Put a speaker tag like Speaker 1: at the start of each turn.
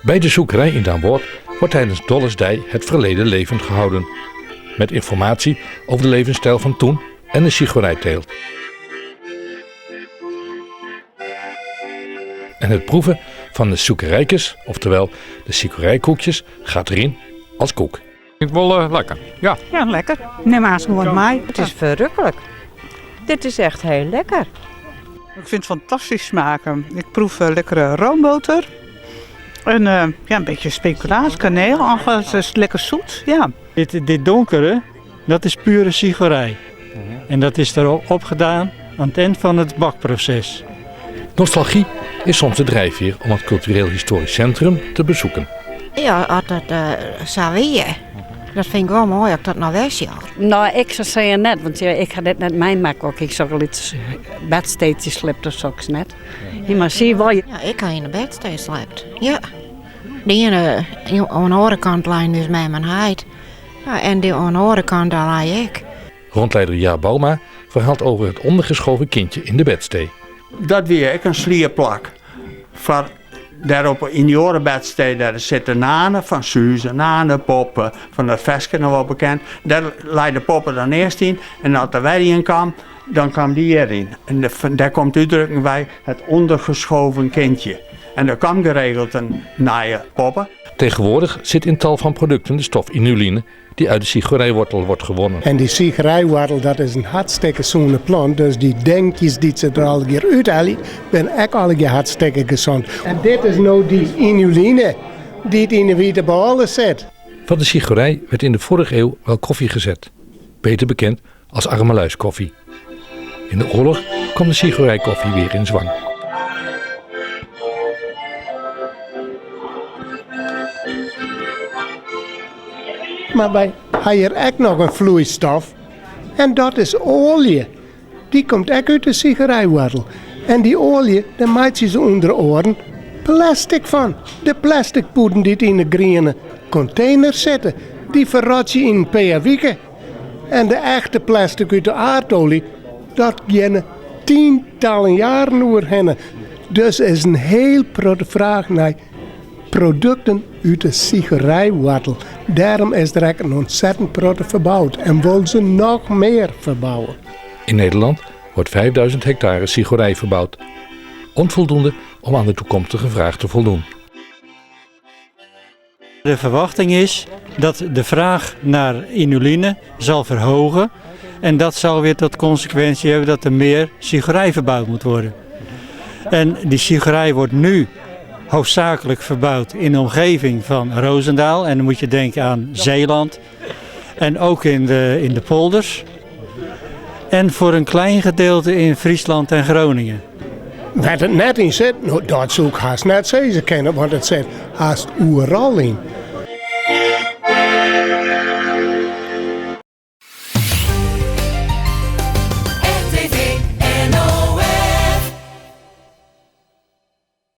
Speaker 1: Bij de zoekerij in Damwoord wordt tijdens Dollesdij het verleden levend gehouden. Met informatie over de levensstijl van toen en de sigorijteelt. En het proeven van de zoekerijkes, oftewel de sigorijkoekjes, gaat erin als koek.
Speaker 2: Ik wel lekker, ja.
Speaker 3: Ja, lekker. Neem maar eens gewoon mij.
Speaker 4: Het is verrukkelijk. Dit is echt heel lekker.
Speaker 3: Ik vind het fantastisch smaken. Ik proef lekkere roomboter. En een beetje speculaas, kaneel. Het is lekker zoet, ja.
Speaker 5: Dit donkere, dat is pure sigorij. En dat is erop opgedaan aan het eind van het bakproces.
Speaker 1: Nostalgie is soms de drijfveer om het cultureel historisch centrum te bezoeken.
Speaker 6: Ja, als dat zou weer. Dat vind ik wel mooi als dat nou wegjaagt.
Speaker 7: Nou, ik zou zeggen net, want ik ga dit net meemaken ook. Ik zou wel iets bedsteedjes slipt of zo net. Ja, maar zie wel.
Speaker 6: Ja, ik kan in de bed steeds slept. Ja. Die aan de andere kant lijn dus met mijn huid. Ja, en die aan de andere kant daar lijn ik.
Speaker 1: Rondleider Jaap Bouma verhaalt over het ondergeschoven kindje in de bedstee.
Speaker 8: Dat weer ik een slierplak. Daarop in die orenbedstee daar zitten nanen van Suze, nanen, poppen, van dat vestje nog wel bekend. Daar leiden de poppen dan eerst in en als er wij in kwam, dan kwam die erin. En daar komt uitdrukking bij het ondergeschoven kindje. En er kwam geregeld een naaie poppen.
Speaker 1: Tegenwoordig zit in tal van producten de stof inuline die uit de sigorijwortel wordt gewonnen.
Speaker 9: En die sigarijwortel, dat is een hartstikke zoete plant. Dus die denkjes die ze er al een keer uithalen, ben ook al een keer hartstikke gezond. En dit is nou die inuline die het in de witte ballen zet.
Speaker 1: Van de sigorij werd in de vorige eeuw wel koffie gezet. Beter bekend als armeluiskoffie. In de oorlog kwam de sigorijkoffie weer in zwang.
Speaker 9: Maar wij hebben hier ook nog een vloeistof. En dat is olie. Die komt ook uit de sigarijwortel. En die olie, daar maakt ze onder de oren plastic van. De plastic poeden die in de groene containers zitten, die verrot je in een paar weken. En de echte plastic uit de aardolie, dat gaan tientallen jaren doorheen. Dus is een heel grote vraag naar producten uit de sigarijwortel. Daarom is er ook een ontzettend grote verbouwd en willen ze nog meer verbouwen.
Speaker 1: In Nederland wordt 5000 hectare sigorij verbouwd. Onvoldoende om aan de toekomstige vraag te voldoen.
Speaker 5: De verwachting is dat de vraag naar inuline zal verhogen. En dat zal weer tot consequentie hebben dat er meer sigorij verbouwd moet worden. En die sigorij wordt nu hoofdzakelijk verbouwd in de omgeving van Roosendaal. En dan moet je denken aan Zeeland en ook in de polders. En voor een klein gedeelte in Friesland en Groningen.
Speaker 9: Wat het net in zit, nou, dat zou ik haast net zeggen kennen, want het zit haast overal in.